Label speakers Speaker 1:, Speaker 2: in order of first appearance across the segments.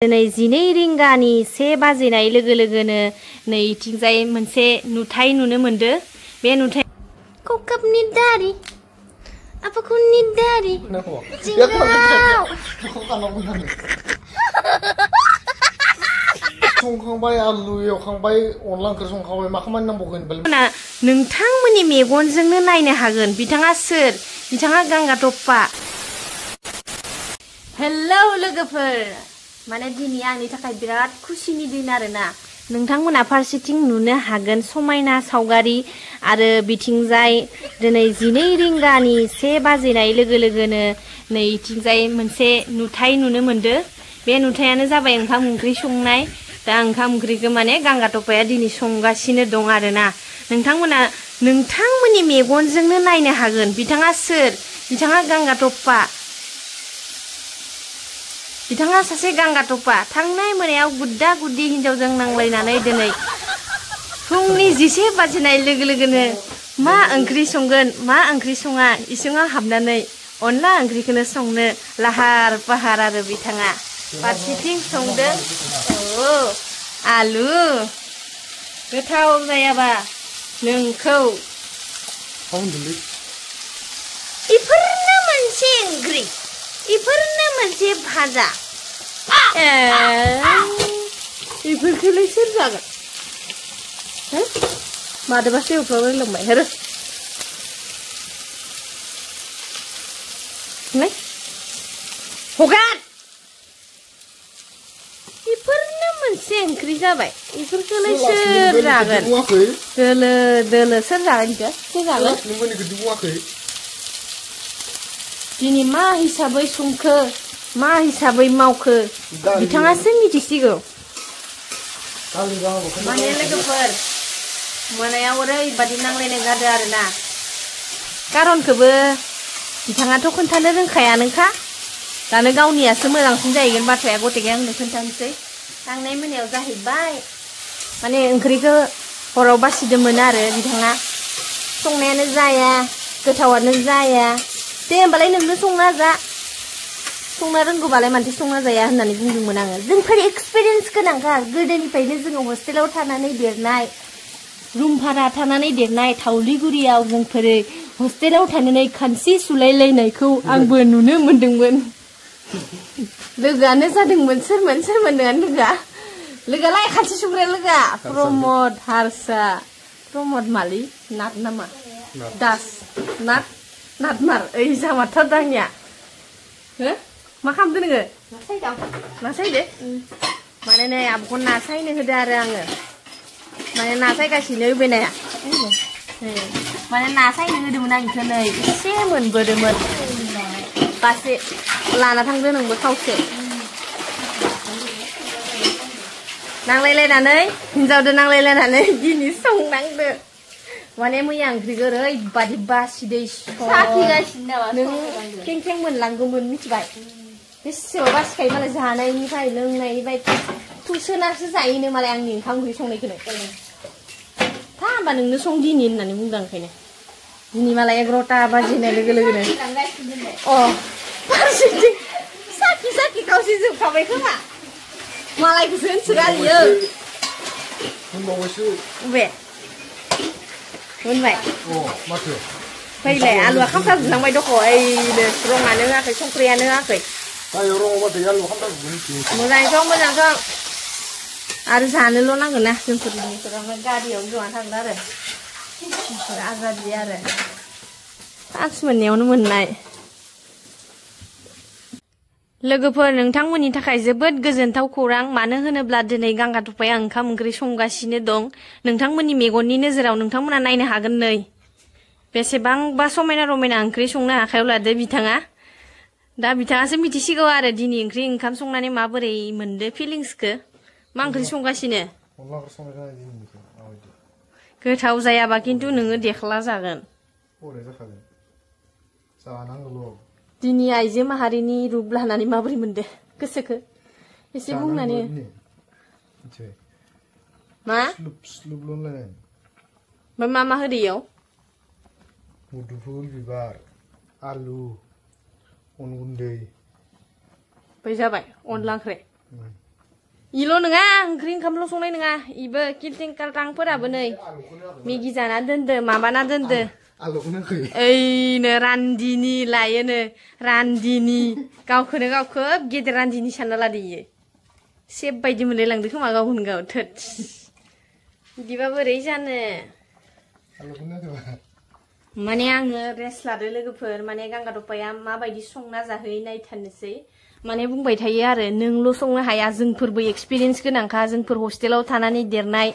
Speaker 1: दिनै 12 रिंगानि 1 बाजिनाय लोगो लोगोनो नैथिंजाय मोनसे नुथाय नुनो मोनदो। बे नुथाय ककाबनि दारि आपाखुनि दारि जिंगाव
Speaker 2: संखांबाय आलु एवखांबाय अनला ओंख्रि संखांबाय मा खामानि नांबावगोन
Speaker 1: नोंथांमोननि मेगनजोंनो नायनो हागोन बिथाङा सोर बिथाङा गांगाटप्पा। हेलौ लोगोफोर माने दिनै आंनि थाखाय बिराद खुसिनि दिन आरोना नोंथांमोना फारसेथिं नुनो हागोन समायना सावगारि आरो बिथिंजाय दिनै 12 रिंगानि 1 बाजिनाय लोगो लोगोनो नैथिंजाय मोनसे नुथाय नुनो मोनदो। बे नुथायानो जाबाय ओंखाम ओंख्रि संनाय। दा ओंखाम ओंख्रिखौ माने गांगाटप्पाया दिनै संगासिनो दं आरोना नोंथांमोननि मेगनजोंनो नायनो हागोन बिथाङा सोर बिथाङा गांगाटप्पा। बिथाङा सासे गांगाटप्पा थांनाय मोनायाव गुद्दा गुद्दि हिनजावजों नांलायनानै दिनै फुंनि 11 बाजिनाय लोगो लोगोनो मा ओंख्रि संगोन मा ओंख्रि सङा इसिङाव हाबनानै अनला ओंख्रिखौनो संनो लाहार फाहार आरो बिथाङा फारसेथिं संदों आलु गोथाव जायाबा नोंखौ इफोरनो मोनसे ओंख्रि इफोरनो मोनसे भाजा इफोरखौलाय सोर जागोन मादोबासो एवफ्रावलाय लोंबाय हेरो हगार इफोरनो मोनसे ओंख्रि जाबाय इफोरखौलाय सोर जागोन दोलो दोलो सोर जागोन इखो सोर जागोन दिनै मा हिसाबै संखो मा हिसाबै मावखो बिथाङासो मिथिसिगौ। माने लोगोफोर मोनायाव ओरैबादि नांलायनाय जादों आरोना कारनखौबो बिथाङाथ' खोन्थानो रोंखायानोखा दानो गावनियासो मोजांसिन जाहैगोन बाथ्राया गथेखे आंनो खोन्थानोसै। थांनाय मोनायाव जाहैबाय माने ओंख्रिखौ हराव बासिदोंमोन आरो बिथाङा संनायानो जाया गोथावानो जाया दे होमबालाय नोंनो संना जा संना रोंगौबालाय मानसि संना जाया होननानै बुंदोंमोन आङो। जोंफोर एक्सपिरियेन्स गोनांखा गोदोनिफ्रायनो जोङो हस्टेलाव थानानै देरनाय रुम भारा थानानै देरनाय थावलिगुरियाव जोंफोर हस्टेलाव थानानै खानसि सुलायलायनायखौ आंबो नुनो मोनदोंमोन। लोगोआनो जादोंमोन सोरमोन लोगोआलाय खानसि सुग्रा लोगोआ प्रमद हारसा प्रमद मालि नाथ नामा दास नाथमार ओइ जामारथार दांनिया हो मा खालामदो नोङो ना सायदो माने नै आब'खौ ना सायनो होदो आरो आङो माने ना सायगासिनो बेनाया माने ना सायनो होदोंमोन आं इखौ नै एसे मोनबोदोंमोन बासे लाना थांदो नोंबो खावसे नांलायलायनानै हिनजावदो नांलायलायनानै दिनै संनांदो माने मैया ओंख्रिखौ ओरैबादि बासिदै नों खें मोनलांगौमोन मिथिबाय बेसेबा बासिखायो मालाय जानायनिफ्राय लोंनायनिफ्राय थुसोनासो जायोनो मालाय आंनि ओंखाम ओंख्रि संनायखौनो था होमबा नोंनो सं दिनै होननानै बुंदों ओंखायनो दिनै मालाय 11ता बाजिनाय लोगो लोगोनो फारसेथिं साखि खावसे जोबखाबाय खोमा मालायखौसो होनसोगारियो बे मोनबाय फैलाय आलुआ खामथाबजोबलांबाय दख' ओइनो रङानो होआखै संख्रियानो होआखै मोजां सं आरो जानोल' नांगोन ना जोंफोरावनो गारियावनो ज'ना थांदों आरो आजादि आरो चान्स मोननायावनो मोननाय लोगोफोर नोंथांमोननि थाखाय जोबोद गोजोनथाव खौरां मानो होनोब्ला दिनै गांगाटप्पाया ओंखाम ओंख्रि संगासिनो दं नोंथांमोननि मेगननि नोजोराव नोंथांमोना नायनो हागोन नै बेसेबांबा समायना रमायना ओंख्रि संनो आखायाव लादो बिथाङा दा बिथाङासो मिथिसिगौ आरो दिनै ओंखाम संनानै माबोरै मोनदो फिलिंसखौ मा ओंख्रि संगासिनो गोथाव जायाबा खिन्थु नोङो देख्ला जागोन दिनै आइजो माहारिनि रुप लानानै माबोरै मोनदो गोसोखो एसे बुंनानै मा मा होदो इयाव
Speaker 2: मुदुफुल बिबार आलु अन गुन्दै
Speaker 1: बै जाबाय अनला ओंख्रि इल' नङा ओंख्रि ओंखामल' संनाय नङा इबो किलटिं कालटांफोराबो नै मेगि जाना दोनदो माबाना दोनदो
Speaker 2: आलुखौनो होयो
Speaker 1: ओइनो रान्दिनि लायोनो रान्दिनि गावखौनो गाव खोब गेदेर रान्दिनि सानना लादो इयो सेब बायदि मोनलायलांदो खोमा गावखौनो गाव थोद बिदिबा बोरै जानो
Speaker 2: आलुखौनो होबा
Speaker 1: माने आङो रेस्ट लादो लोगोफोर माने गांगा दपाया माबायदि संना जाहोयो नायथारनोसै माने बुंबाय थायो आरो नोंल' संनो हाया जोंफोरबो एक्सपिरियेन्स गोनांखा जोंफोर हस्टेलाव थानानै देरनाय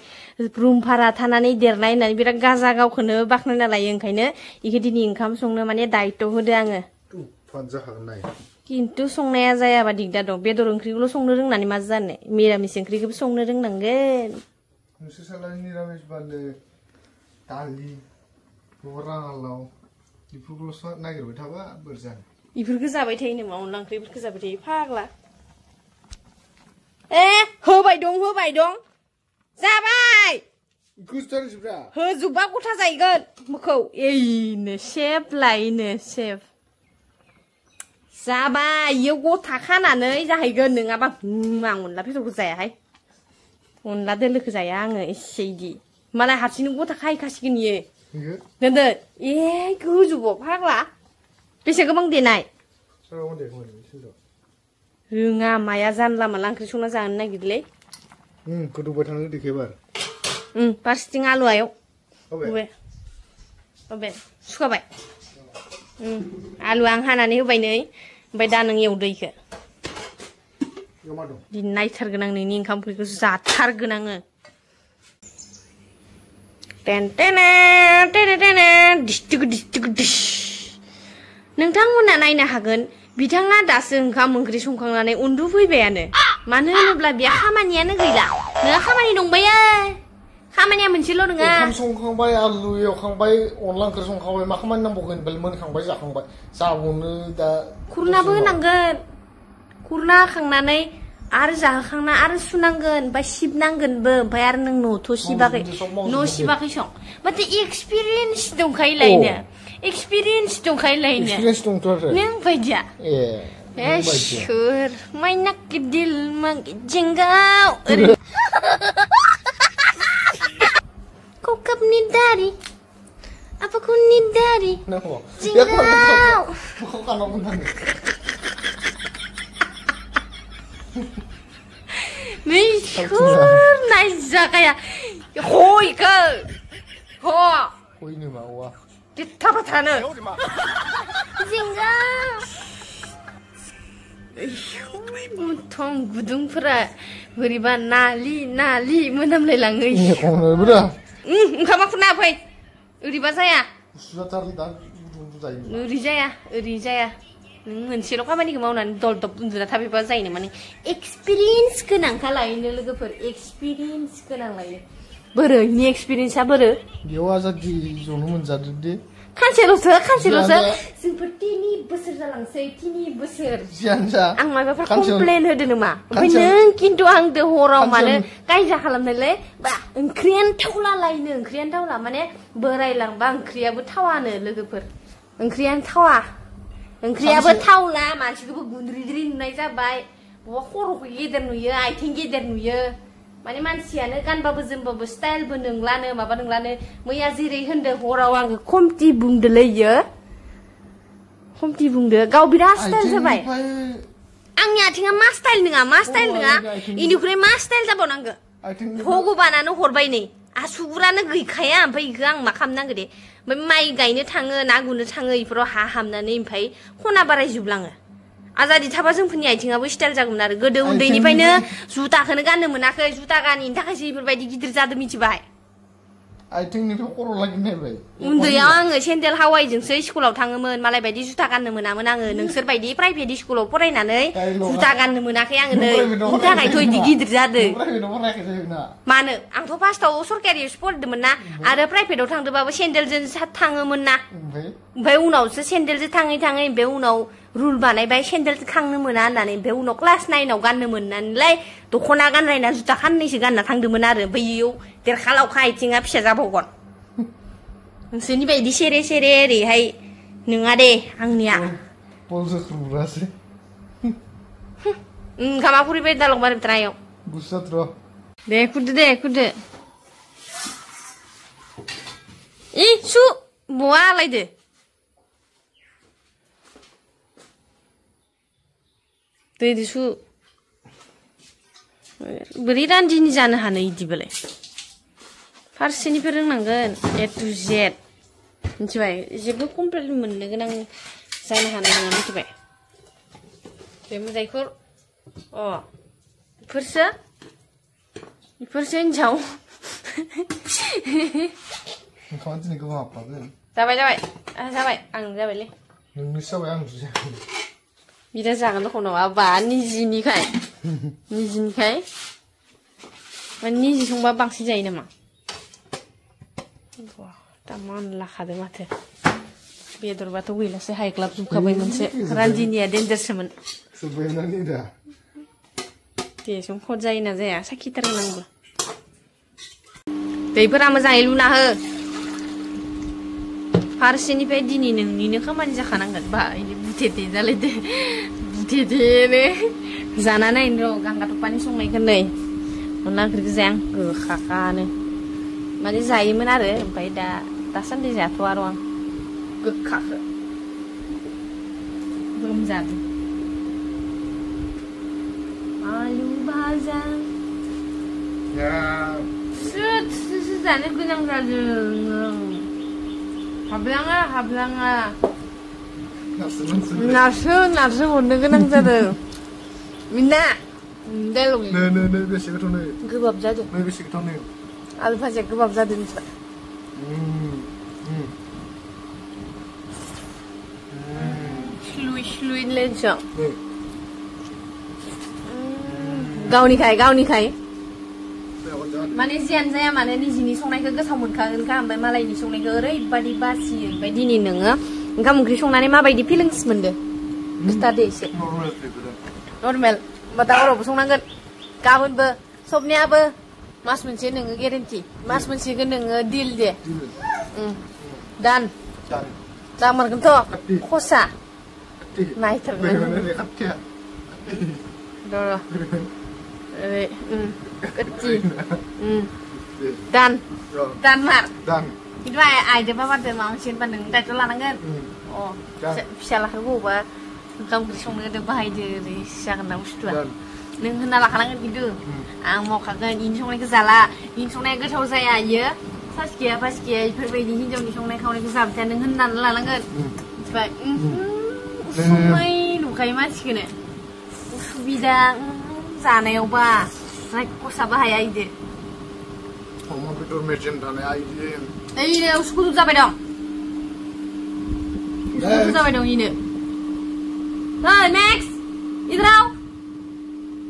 Speaker 1: रुम भारा थानानै देरनाय होननानै बिराद गाजा गावखौनो बाख्नायना लायो ओंखायनो इखो दिनै ओंखाम संनो माने दायित्व होदो आङो खिन्थु संनाया जायाबा दिगदार दं बेदर ओंख्रिखौल' संनो रोंनानै मा जानो मिरामिस ओंख्रिखौबो संनो रोंनांगोन
Speaker 2: नोंसोर सालानि निरामिस बानो दालि राङालाव बेफोरखौल'सो नागिरबाय थाबा बोरै जानो
Speaker 1: इफोरखौ जाबाय थायो नामा अनला ओंख्रिफोरखौ जाबाय थायो फाग्ला होबाय दं जाबाय होजोबबा गथा जाहैगोन मोखौ एइनो सेब लायनो सेब जाबाय इयो गथा खानानै जाहैगोन नङाबा आं अनला बेदरखौ जायाहाय अनला दोलोखौ जाया आङो एसे इदि मालाय हारसिंनो गथा खाहैखासिगोन इयो दोनदो गोजौबाव फाग्ला बेसे गोबां देनाय रोङा माया जानला माला ओंख्रि संना जानो नागिरलै
Speaker 2: गोदौबाय थानो होदो एबार
Speaker 1: फारसेथिं आलुआयाव सुखाबाय आलु आं हानानै होबाय नै ओमफ्राय दा नों एवदो इखो नायथारगोन आं नोंनि ओंखाम ओंख्रिखौ जाथारगोन आङो नोंथांमोना नायनो हागोन बिथाङा दासो ओंखाम ओंख्रि संखांनानै उन्दुफैबायानो मानो होनोब्ला बे खामानियानो गैला नोंहा खामानि दंबायो खामानिया मोनसेल' नङा
Speaker 2: ओंखाम संखांबाय आलु एवखांबाय अनला ओंख्रि संखांबाय मा खामानि नांबावगोन बेल मोनखांबाय जाखांबाय जाबावनो दा
Speaker 1: खुरनाबो होनांगोन खुरना होखांनानै आरो जाहोखांना आरो सुनांगोन ओमफ्राय सिबनांगोनबो ओमफ्राय आरो नों न'थ' सिबाखै न' सिबाखै सं माथो एक्सपिरियेन्स दंखायोलायनो एक्सपिरियेन्स दंखायोलायनो नों बायदिया सोर माइनाक गिदिल जेंगाव kokapni dari apa kuni dari jingau Mishkur naija kayak hoi ke hoi
Speaker 2: ini mau
Speaker 1: ditabataनो jingau muntong gudungफोरा बोरैबा नालि मोनामलायलाङो ओंखामा खुरना फै ओरैबा जाया ओरै जाया नों मोनसेल' खामानिखौ मावनानै दलदब उन्दुना थाफैबा जायो माने एक्सपिरियेन्स गोनांखा लायनो लोगोफोर एक्सपिरियेन्स गोनां लायो बोरो इनि एक्सपिरियेन्सआ बोरो
Speaker 2: बेयाव आजादि जनो मोनजादो दे
Speaker 1: खानसेल'सो जोंफोर 3 बोसोर जालांसै 3 बोसोर आं माबाफोर कमप्लेन होदो नामा ओमफ्राय नों खिन्थु आंदो हराव मानो गायजा खालामनायलाय बा ओंख्रियानो थावला लायनो ओंख्रियानो थावला माने बोरायलांबा ओंख्रियाबो थावानो लोगोफोर ओंख्रियानो थावा ओंख्रियाबो थावला मानसिखौबो गुन्द्रिद्रि नुनाय जाबाय बबा खर'खौ गेदेर नुयो आथिं गेदेर नुयो माने मानसियानो गानबाबो जोमबाबो स्टाइलबो नोंलानो माबा नोंलानो मैया जेरै होनदो हराव आङो खमथि बुंदोलै इयो खमथि बुंदो गाव बिराद स्टाइल जाबाय आंनि आथिङा मा स्टाइल नङा इनिख्रुइ मा स्टाइल जाबावनांगो भगबानानो हरबाय नै आसुगुरानो गैखाया ओमफ्राय इखो आं मा खालामनांगो दे ओमफ्राय माइ गायनो थाङो ना गुरनो थाङो इफोराव हा हाबनानै ओमफ्राय खना बारायजोबलाङो आजादि थाबा जोंफोरनि आथिङाबो स्टाइल जागौमोन आरो गोदो उन्दैनिफ्रायनो जुथाखौनो गाननो मोनाखै जुथा गानिनि थाखायसो इफोरबायदि गिदिर जादों मिथिबाय
Speaker 2: आथिंनिफ्राय खर' लागि नायबाय
Speaker 1: उन्दैयाव आङो सेन्देल हावाइजोंसो स्कुलाव थाङोमोन मालाय बायदि जुथा गाननो मोनामोन आङो नोंसोर बायदि प्राइभेट स्कुलाव फरायनानै जुथा गाननो मोनाखै आङो नै बिनि थाखायथ' इदि गिदिर जादों मानो आंथ' फार्स्टआव सरकारियावसो फरायदोंमोन ना आरो प्राइभेटआव थांदोंबाबो सेन्देलजों थाङोमोन ना ओमफ्राय उनावसो सेन्देलजों थाङै ओमफ्राय उनाव रुल बानायबाय सेन्देल खांनो मोना होननानै ओमफ्राय उनाव क्लास 9 आव गाननो मोननानैलाय दख'ना गानलायना जुथा खाननैसो गानना थांदोंमोन आरो ओमफ्राय इयाव देरखालावखा आथिङा फिसा जाबावगोन नोंसोरनि बायदि सेरे ओरैहाय नङा दे आंनिया
Speaker 2: बल जोख्रुब्रासो
Speaker 1: ओंखामा फुरिबाय दालं बारिबथ्रायाव
Speaker 2: Gusta
Speaker 1: deh kudu. Ih, su, buah lagi deh. Tuh su. Beri ranjini जानो हानो इदिबालाय फारसेनिफ्राय रोंनांगोन A to Z मिथिबाय जेबो कमप्लिट मोननो गोनां जानो हानाय नङा मिथिबाय बे मोजायखौ बेफोरसो हिनजाव
Speaker 2: ओंखामा दिनै गोबां हाबखागोन
Speaker 1: जाबाय आं जाबायलै
Speaker 2: नोंनोसो जाबाय आंसो जायाखै
Speaker 1: बिदा जागोन दख' नङा बा निजिनिखाय माने निजि संबा बांसिन जायो नामा दा मानलाखादों माथो बेदरबाथ' गैलासो हायग्लाबजोबखाबाय मोनसे रान्दिनिया देन्जारसोमोन
Speaker 2: जोब्बायानो दा
Speaker 1: दे संखद जायोना जाया साखिथारगोन आंबो दैफोरा मोजाङै लुना हो फारसेनिफ्राय दिनै नोंनिनो खामानि जाखानांगोन बा इदि बुथेथे जालायदो बुथेथेनो जाना नायनो र' गांगा थफानि संनायखौ नै अनला ओंख्रिखौ जाया आं गोखाखानो माने जायोमोन आरो ओमफ्राय दासान्दि जाथ'आ र' आं गोखाखौ लोमजादों आलु भाजा स्रो जानो गोनां जादों हाबलाङा नारसो हरनो गोनां जादों मिना दायलग
Speaker 2: नै बेसे गोथाव नै
Speaker 1: गोबाब जादों
Speaker 2: नै बेसे गोथाव नै
Speaker 1: आलु भाजाया गोबाब जादों मिथिबाय स्लुइ लेन्सआव गावनिखाय माने जियानो जाया माने निजिनि संनायखौ गोथाव मोनखागोनखा ओमफ्राय मालायनि संनायखौ ओरैबादि बासियो ओमफ्राय दिनै नोङो ओंखाम ओंख्रि संनानै माबायदि फिलिंस मोनदो खिथादो एसे नर्मेल होमबा दा हरावबो संनांगोन गाबोनबो सबनियाबो मास मोनसे नोङो गेरेन्टि मास मोनसेखौ नोङो डिल दे दान जामारगोनथ' खसा नायथारगोन दानमार खिन्थु आइजोबा बारदो माबा मोनसे होनबा नों दायथ' लानांगोन फिसालाखौ बबावबा ओंखाम ओंख्रि संनो होदो बाहायदो ओरै जागोन ना बुस्थुआ नों होनना लाखानांगोन खिन्थु आं मावखागोन इनि संनायखौ जाला इनि संनाया गोथाव जाया इयो सासिखिया फासिखिया इफोरबायदि हिनजावनि संनाय खावनायखौ जाबाय थाया नों होननानै लानांगोन मिथिबाय उसुमै नुखायो मानसिखौनो उसुबिदा जानायावबा खसा बाहाया इदो
Speaker 2: अमा बेदर मेजेम थानाय
Speaker 1: इनो उसुखुथु जाबाय दं इनो ओइ मैक्स इधर आओ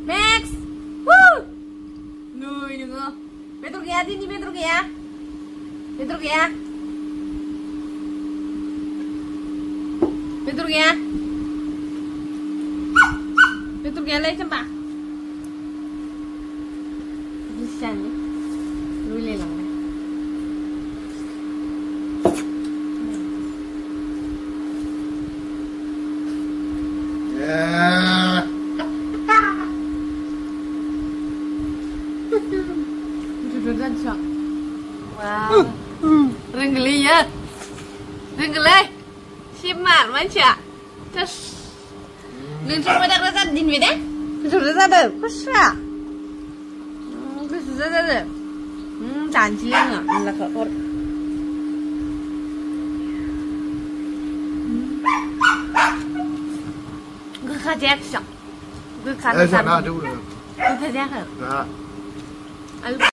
Speaker 1: मैक्स नै नोङो बेदर गैया दिनै बेदर गैया गैयालै चम्पा बिसानि रुइलायलांबाय Wow, renggeli ya, renggeli, simar manca, terus, nuntut pada rasa din beda, nuntut rasa kusa, kusa ada, cantik nggak, malah kotor, gue kaget sih, gue kaget, gue kaget kan.